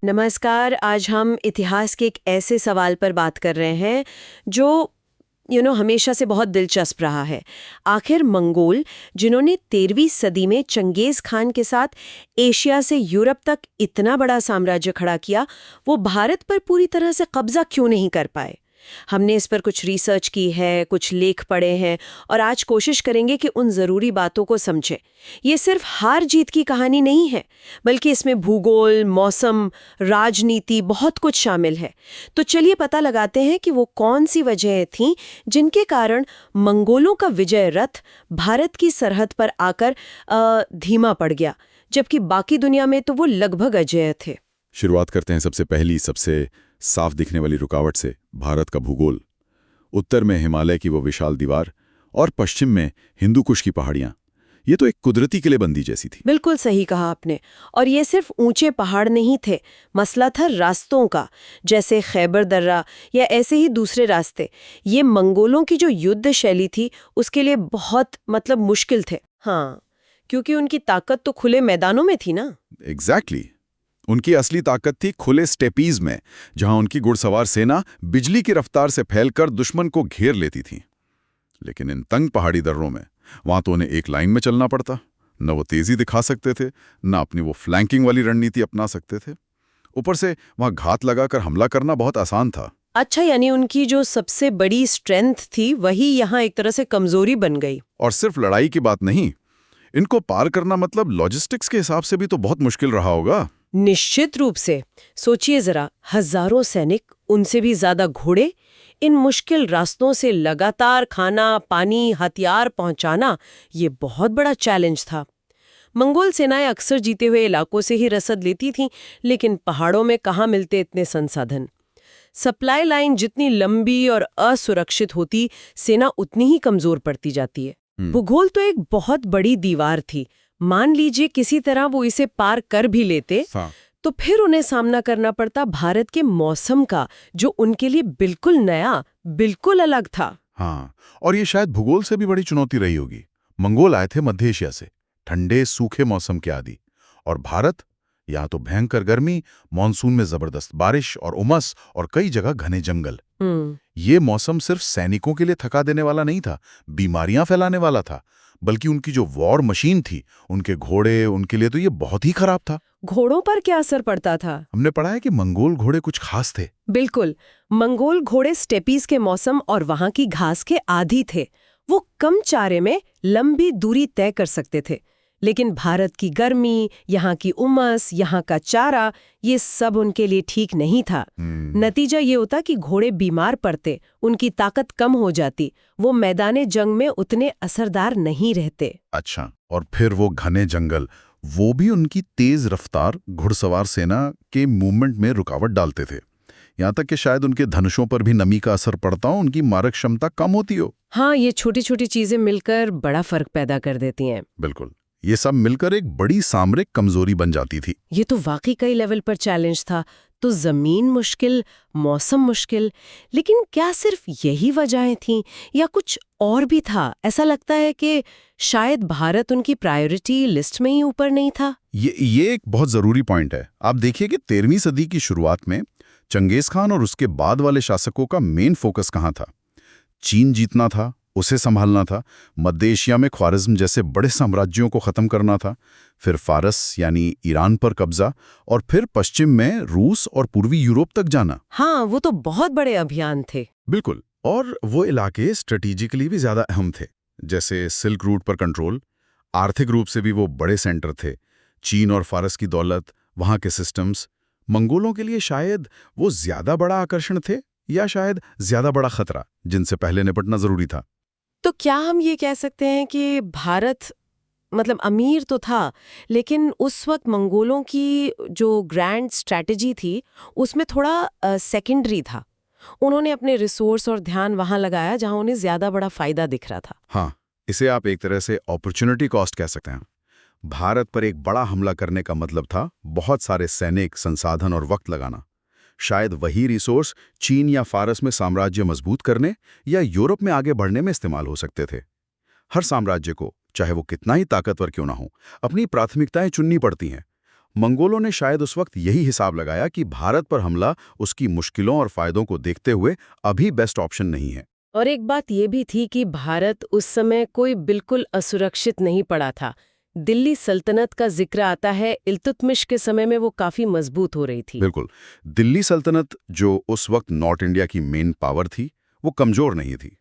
नमस्कार। आज हम इतिहास के एक ऐसे सवाल पर बात कर रहे हैं जो हमेशा से बहुत दिलचस्प रहा है। आखिर मंगोल, जिन्होंने 13वीं सदी में चंगेज खान के साथ एशिया से यूरोप तक इतना बड़ा साम्राज्य खड़ा किया, वो भारत पर पूरी तरह से कब्जा क्यों नहीं कर पाए? हमने इस पर कुछ रिसर्च की है, कुछ लेख पढ़े हैं और आज कोशिश करेंगे कि उन ज़रूरी बातों को समझें। ये सिर्फ हार जीत की कहानी नहीं है, बल्कि इसमें भूगोल, मौसम, राजनीति बहुत कुछ शामिल है। तो चलिए पता लगाते हैं कि वो कौन सी वजहें थीं जिनके कारण मंगोलों का विजय रथ भारत की सरहद पर आकर धीमा पड़ गया, जबकि बाकी दुनिया में तो वो लगभग अजेय थे। शुरुआत करते हैं सबसे पहली, सबसे साफ दिखने वाली रुकावट से, भारत का भूगोल। उत्तर में हिमालय की वो विशाल दीवार और पश्चिम में हिंदू कुश की पहाड़ियां। ये तो एक कुदरती किलेबंदी जैसी थी। बिल्कुल सही कहा आपने। और ये सिर्फ ऊंचे पहाड़ नहीं थे, मसला था रास्तों का, जैसे खैबर दर्रा या ऐसे ही दूसरे रास्ते। ये मंगोलों की जो युद्ध शैली थी उसके लिए बहुत मुश्किल थे। हाँ, क्योंकि उनकी ताकत तो खुले मैदानों में थी ना। एग्जैक्टली। उनकी असली ताकत थी खुले स्टेपीज में, जहां उनकी घुड़सवार सेना बिजली की रफ्तार से फैलकर दुश्मन को घेर लेती थी। लेकिन इन तंग पहाड़ी दर्रों में वहां तो उन्हें एक लाइन में चलना पड़ता। न वो तेजी दिखा सकते थे, न अपनी वो फ्लैंकिंग वाली रणनीति अपना सकते थे। ऊपर से वहां घात लगाकर हमला करना बहुत आसान था। अच्छा, यानी उनकी जो सबसे बड़ी स्ट्रेंथ थी वही यहाँ एक तरह से कमजोरी बन गई। और सिर्फ लड़ाई की बात नहीं, इनको पार करना लॉजिस्टिक्स के हिसाब से भी तो बहुत मुश्किल रहा होगा। निश्चित रूप से। सोचिए जरा, हजारों सैनिक, उनसे भी ज्यादा घोड़े, इन मुश्किल रास्तों से लगातार खाना, पानी, हथियार पहुंचाना, ये बहुत बड़ा चैलेंज था। मंगोल सेनाएं अक्सर जीते हुए इलाकों से ही रसद लेती थीं, लेकिन पहाड़ों में कहाँ मिलते इतने संसाधन। सप्लाई लाइन जितनी लंबी और असुरक्षित होती, सेना उतनी ही कमजोर पड़ती जाती है। भूगोल तो एक बहुत बड़ी दीवार थी। मान लीजिए किसी तरह वो इसे पार कर भी लेते, तो फिर उन्हें सामना करना पड़ता भारत के मौसम का, जो उनके लिए बिल्कुल नया, बिल्कुल अलग था। हाँ, और ये शायद भूगोल से भी बड़ी चुनौती रही होगी। मंगोल आए थे मध्य एशिया से, ठंडे सूखे मौसम के आदी, और भारत यहाँ तो भयंकर गर्मी, मानसून में जबरदस्त बारिश और उमस, और कई जगह घने जंगल। ये मौसम सिर्फ सैनिकों के लिए थका देने वाला नहीं था, बीमारियां फैलाने वाला था, बल्कि उनकी जो वॉर मशीन थी, उनके घोड़े, उनके लिए तो ये बहुत ही खराब था। घोड़ों पर क्या असर पड़ता था? हमने पढ़ा है कि मंगोल घोड़े कुछ खास थे। बिल्कुल, मंगोल घोड़े स्टेपीज के मौसम और वहां की घास के आदी थे। वो कम चारे में लंबी दूरी तय कर सकते थे। लेकिन भारत की गर्मी, यहाँ की उमस, यहाँ का चारा, ये सब उनके लिए ठीक नहीं था। नतीजा ये होता कि घोड़े बीमार पड़ते, उनकी ताकत कम हो जाती, वो मैदाने जंग में उतने असरदार नहीं रहते। अच्छा, और फिर वो घने जंगल, वो भी उनकी तेज रफ्तार घुड़सवार सेना के मूवमेंट में रुकावट डालते थे। यहाँ तक कि शायद उनके धनुषों पर भी नमी का असर पड़ता हो, उनकी मारक क्षमता कम होती हो। हाँ, ये छोटी छोटी चीजें मिलकर बड़ा फर्क पैदा कर देती हैं। बिल्कुल, ये सब मिलकर एक बड़ी सामरिक कमजोरी बन जाती थी। ये तो वाकई कई लेवल पर चैलेंज था। तो जमीन मुश्किल, मौसम मुश्किल, लेकिन क्या सिर्फ यही वजहें थीं या कुछ और भी था? ऐसा लगता है कि शायद भारत उनकी प्रायोरिटी लिस्ट में ही ऊपर नहीं था। ये एक बहुत जरूरी पॉइंट है। आप देखिए कि 13वीं सदी की शुरुआत में चंगेज खान और उसके बाद वाले शासकों का मेन फोकस कहाँ था? चीन जीतना था, उसे संभालना था, मध्य एशिया में ख्वारिज्म जैसे बड़े साम्राज्यों को खत्म करना था, फिर फारस यानी ईरान पर कब्जा, और फिर पश्चिम में रूस और पूर्वी यूरोप तक जाना। हाँ, वो तो बहुत बड़े अभियान थे। बिल्कुल, और वो इलाके स्ट्रेटेजिकली भी ज्यादा अहम थे, जैसे सिल्क रूट पर कंट्रोल। आर्थिक रूप से भी वो बड़े सेंटर थे। चीन और फारस की दौलत, वहां के सिस्टम्स, मंगोलों के लिए शायद वो ज्यादा बड़ा आकर्षण थे, या शायद ज्यादा बड़ा खतरा जिनसे पहले निपटना जरूरी था। तो क्या हम ये कह सकते हैं कि भारत अमीर तो था, लेकिन उस वक्त मंगोलों की जो ग्रैंड स्ट्रैटेजी थी उसमें थोड़ा सेकेंडरी था। उन्होंने अपने रिसोर्स और ध्यान वहां लगाया जहां उन्हें ज्यादा बड़ा फायदा दिख रहा था। हाँ, इसे आप एक तरह से अपॉर्चुनिटी कॉस्ट कह सकते हैं। भारत पर एक बड़ा हमला करने का मतलब था बहुत सारे सैनिक, संसाधन और वक्त लगाना। शायद वही रिसोर्स चीन या फारस में साम्राज्य मजबूत करने या यूरोप में आगे बढ़ने में इस्तेमाल हो सकते थे। हर साम्राज्य को, चाहे वो कितना ही ताकतवर क्यों ना हो, अपनी प्राथमिकताएं चुननी पड़ती हैं। मंगोलों ने शायद उस वक्त यही हिसाब लगाया कि भारत पर हमला उसकी मुश्किलों और फायदों को देखते हुए अभी बेस्ट ऑप्शन नहीं है। और एक बात ये भी थी कि भारत उस समय कोई बिल्कुल असुरक्षित नहीं पड़ा था। दिल्ली सल्तनत का जिक्र आता है, इल्तुतमिश के समय में वो काफी मजबूत हो रही थी। बिल्कुल। दिल्ली सल्तनत, जो उस वक्त नॉर्थ इंडिया की मेन पावर थी, वो कमजोर नहीं थी।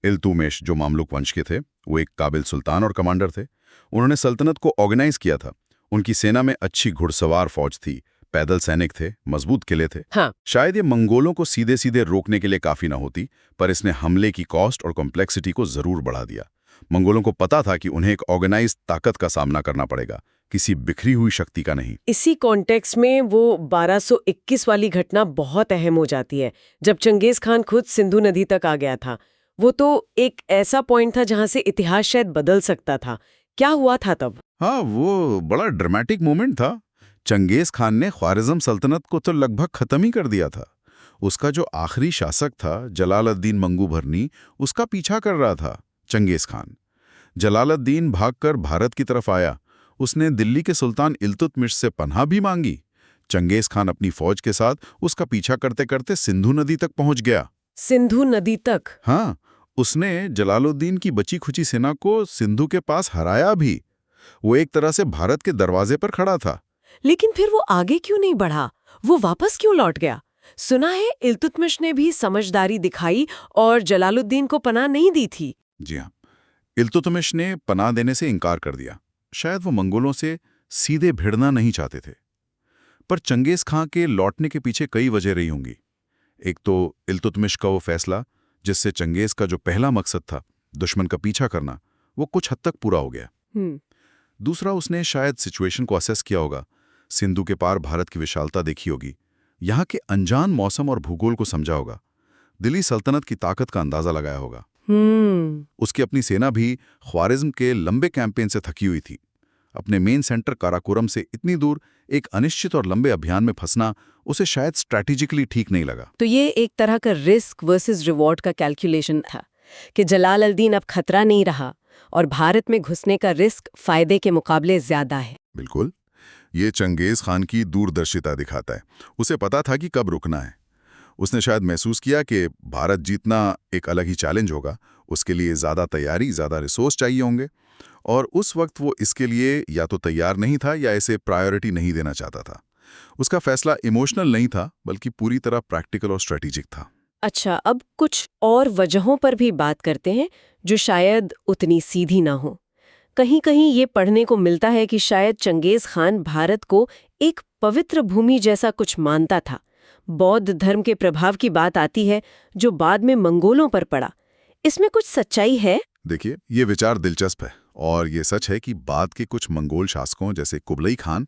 इल्तुतमिश, जो मामलुक वंश के थे, वो एक काबिल सुल्तान और कमांडर थे। उन्होंने सल्तनत को ऑर्गेनाइज किया था। उनकी सेना में अच्छी घुड़सवार फौज थी, पैदल सैनिक थे, मजबूत किले थे। हाँ। शायद ये मंगोलों को सीधे सीधे रोकने के लिए काफी ना होती, पर इसने हमले की कॉस्ट और कॉम्प्लेक्सिटी को जरूर बढ़ा दिया। मंगोलों को पता था कि उन्हें एक ऑर्गेनाइज ताकत का सामना करना पड़ेगा, किसी बिखरी हुई शक्ति का नहीं। इसी कॉन्टेक्स्ट में वो 1221 वाली घटना बहुत अहम हो जाती है, जब चंगेज खान खुद सिंधु नदी तक आ गया था। वो तो एक ऐसा पॉइंट था जहां से इतिहास शायद बदल सकता था। क्या हुआ था तब? हाँ, वो बड़ा ड्रामेटिक मोमेंट था। चंगेज खान ने ख्वारिज़म सल्तनत को तो लगभग खत्म ही कर दिया था। उसका जो आखिरी शासक था, जलालुद्दीन मंगूभरनी, उसका पीछा कर रहा था चंगेज खान। जलालुद्दीन भागकर भारत की तरफ आया। उसने दिल्ली के सुल्तान इल्तुतमिश से पनाह भी मांगी। चंगेज खान अपनी फौज के साथ उसका पीछा करते करते सिंधु नदी तक पहुंच गया। सिंधु नदी तक? हाँ, उसने जलालुद्दीन की बची खुची सेना को सिंधु के पास हराया भी। वो एक तरह से भारत के दरवाजे पर खड़ा था। लेकिन फिर वो आगे क्यों नहीं बढ़ा? वो वापस क्यों लौट गया? सुना है इल्तुतमिश ने भी समझदारी दिखाई और जलालुद्दीन को पनाह नहीं दी थी। जी हाँ, इल्तुतमिश ने पनाह देने से इनकार कर दिया। शायद वो मंगोलों से सीधे भिड़ना नहीं चाहते थे। पर चंगेज खां के लौटने के पीछे कई वजह रही होंगी। एक तो इल्तुतमिश का वो फैसला, जिससे चंगेज का जो पहला मकसद था, दुश्मन का पीछा करना, वो कुछ हद तक पूरा हो गया। दूसरा, उसने शायद सिचुएशन को असेस किया होगा, सिंधु के पार भारत की विशालता देखी होगी, यहाँ के अनजान मौसम और भूगोल को समझा होगा, दिल्ली सल्तनत की ताकत का अंदाजा लगाया होगा। उसकी अपनी सेना भी ख्वारिज़्म के लंबे कैंपेन से थकी हुई थी। अपने मेन सेंटर काराकोरम से इतनी दूर एक अनिश्चित और लंबे अभियान में फंसना उसे शायद स्ट्रैटेजिकली ठीक नहीं लगा। तो ये एक तरह का रिस्क वर्सेस रिवॉर्ड का कैलकुलेशन था कि जलालुद्दीन अब खतरा नहीं रहा और भारत में घुसने का रिस्क फायदे के मुकाबले ज्यादा है। बिल्कुल, ये चंगेज खान की दूरदर्शिता दिखाता है। उसे पता था कि कब रुकना है। उसने शायद महसूस किया कि भारत जीतना एक अलग ही चैलेंज होगा, उसके लिए ज़्यादा तैयारी, ज़्यादा रिसोर्स चाहिए होंगे, और उस वक्त वो इसके लिए या तो तैयार नहीं था या इसे प्रायोरिटी नहीं देना चाहता था। उसका फैसला इमोशनल नहीं था, बल्कि पूरी तरह प्रैक्टिकल और स्ट्रेटेजिक था। अच्छा, अब कुछ और वजहों पर भी बात करते हैं जो शायद उतनी सीधी ना हो। कहीं कहीं ये पढ़ने को मिलता है कि शायद चंगेज खान भारत को एक पवित्र भूमि जैसा कुछ मानता था। बौद्ध धर्म के प्रभाव की बात आती है जो बाद में मंगोलों पर पड़ा। इसमें कुछ सच्चाई है? देखिए, ये विचार दिलचस्प है, और ये सच है कि बाद के कुछ मंगोल शासकों जैसे कुबलई खान,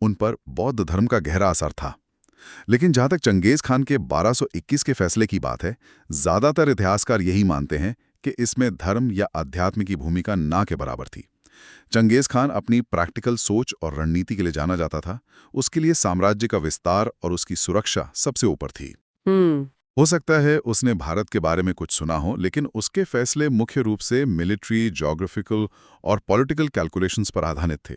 उन पर बौद्ध धर्म का गहरा असर था। लेकिन जहां तक चंगेज खान के 1221 के फैसले की बात है, ज्यादातर इतिहासकार यही मानते हैं कि इसमें धर्म या अध्यात्म की भूमिका ना के बराबर थी। चंगेज खान अपनी प्रैक्टिकल सोच और रणनीति के लिए जाना जाता था। उसके लिए साम्राज्य का विस्तार और उसकी सुरक्षा सबसे ऊपर थी। हो सकता है उसने भारत के बारे में कुछ सुना हो, लेकिन उसके फैसले मुख्य रूप से मिलिट्री, ज्योग्राफिकल और पॉलिटिकल कैलकुलेशंस पर आधारित थे।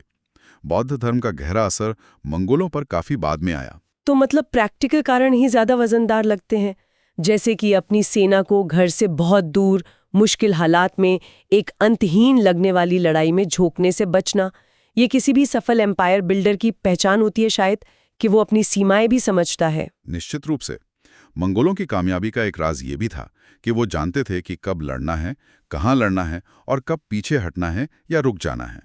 बौद्ध धर्म का गहरा असर मंगोलों पर काफी बाद में आया। तो मतलब प्रैक्टिकल कारण ही ज्यादा वजनदार लगते हैं, जैसे कि अपनी सेना को घर से बहुत दूर मुश्किल हालात में एक अंतहीन लगने वाली लड़ाई में झोंकने से बचना। ये किसी भी सफल एम्पायर बिल्डर की पहचान होती है शायद, कि वो अपनी सीमाएं भी समझता है। निश्चित रूप से मंगोलों की कामयाबी का एक राज ये भी था कि वो जानते थे कि कब लड़ना है, कहाँ लड़ना है और कब पीछे हटना है या रुक जाना है।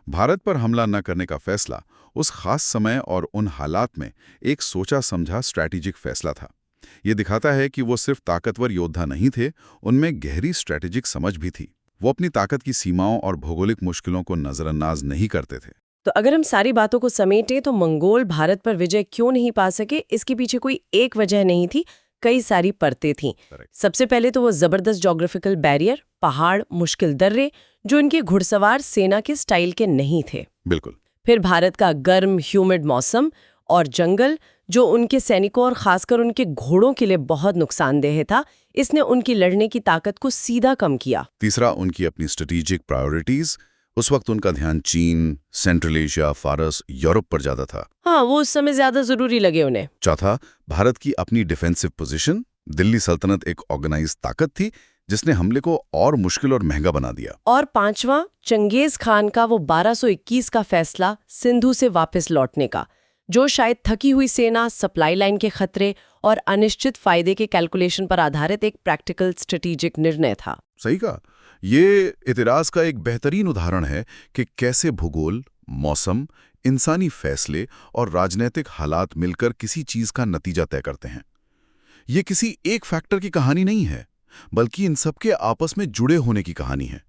भारत पर हमला न करने का फैसला उस खास समय और उन हालात में एक सोचा समझा स्ट्रैटेजिक फैसला था। ये दिखाता है कि वो सिर्फ ताकतवर योद्धा नहीं थे, उनमें गहरी स्ट्रैटेजिक समझ भी थी। वो अपनी ताकत की सीमाओं और भौगोलिक मुश्किलों को नजरअंदाज नहीं करते थे। तो अगर हम सारी बातों को समेटें तो मंगोल भारत पर विजय क्यों नहीं पा सके, इसके पीछे कोई एक वजह नहीं थी, कई सारी परतें थीं। सबसे पहले तो वो जबरदस्त ज्योग्राफिकल बैरियर, पहाड़, मुश्किल दर्रे, जो इनके घुड़सवार सेना के स्टाइल के नहीं थे। बिल्कुल। फिर भारत का गर्म ह्यूमिड मौसम और जंगल, जो उनके सैनिकों और खासकर उनके घोड़ों के लिए बहुत नुकसानदेह था, इसने उनकी लड़ने की ताकत को सीधा कम किया। तीसरा, उनकी अपनी स्ट्रेटेजिक प्रायोरिटीज। उस वक्त उनका ध्यान चीन, सेंट्रल एशिया, फारस, यूरोप पर ज्यादा था। हाँ, वो उस समय ज्यादा जरूरी लगे उन्हें। चौथा, भारत की अपनी डिफेंसिव पोजीशन। दिल्ली सल्तनत एक ऑर्गेनाइज ताकत थी जिसने हमले को और मुश्किल और महंगा बना दिया। और पांचवा, चंगेज खान का वो 1221 का फैसला सिंधु से वापस लौटने का, जो शायद थकी हुई सेना, सप्लाई लाइन के खतरे और अनिश्चित फायदे के कैलकुलेशन पर आधारित एक प्रैक्टिकल स्ट्रेटेजिक निर्णय था। सही कहा। ये इतिहास का एक बेहतरीन उदाहरण है कि कैसे भूगोल, मौसम, इंसानी फैसले और राजनीतिक हालात मिलकर किसी चीज का नतीजा तय करते हैं। ये किसी एक फैक्टर की कहानी नहीं है, बल्कि इन सबके आपस में जुड़े होने की कहानी है।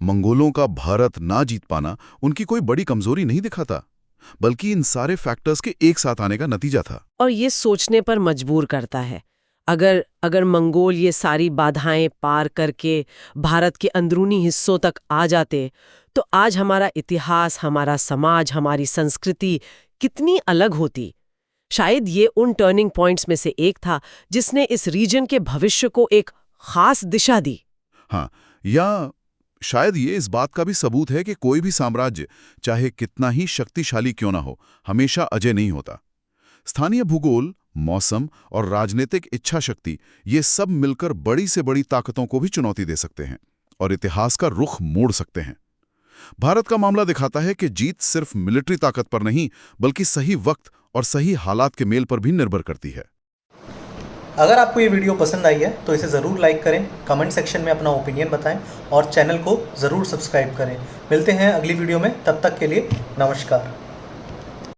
मंगोलों का भारत ना जीत पाना उनकी कोई बड़ी कमजोरी नहीं दिखाता, बल्कि इन सारे फैक्टर्स के एक साथ आने का नतीजा था। और ये सोचने पर मजबूर करता है, अगर मंगोल ये सारी बाधाएं पार करके भारत के अंदरूनी हिस्सों तक आ जाते, तो आज हमारा इतिहास, हमारा समाज, हमारी संस्कृति कितनी अलग होती। शायद ये उन टर्निंग पॉइंट्स में से एक था जिसने इस रीजन के भविष्य को एक खास दिशा दी। हाँ, या शायद ये इस बात का भी सबूत है कि कोई भी साम्राज्य, चाहे कितना ही शक्तिशाली क्यों ना हो, हमेशा अजय नहीं होता। स्थानीय भूगोल, मौसम और राजनीतिक इच्छा शक्ति, ये सब मिलकर बड़ी से बड़ी ताकतों को भी चुनौती दे सकते हैं और इतिहास का रुख मोड़ सकते हैं। भारत का मामला दिखाता है कि जीत सिर्फ मिलिट्री ताकत पर नहीं, बल्कि सही वक्त और सही हालात के मेल पर भी निर्भर करती है। अगर आपको ये वीडियो पसंद आई है तो इसे ज़रूर लाइक करें, कमेंट सेक्शन में अपना ओपिनियन बताएं और चैनल को ज़रूर सब्सक्राइब करें। मिलते हैं अगली वीडियो में, तब तक के लिए नमस्कार।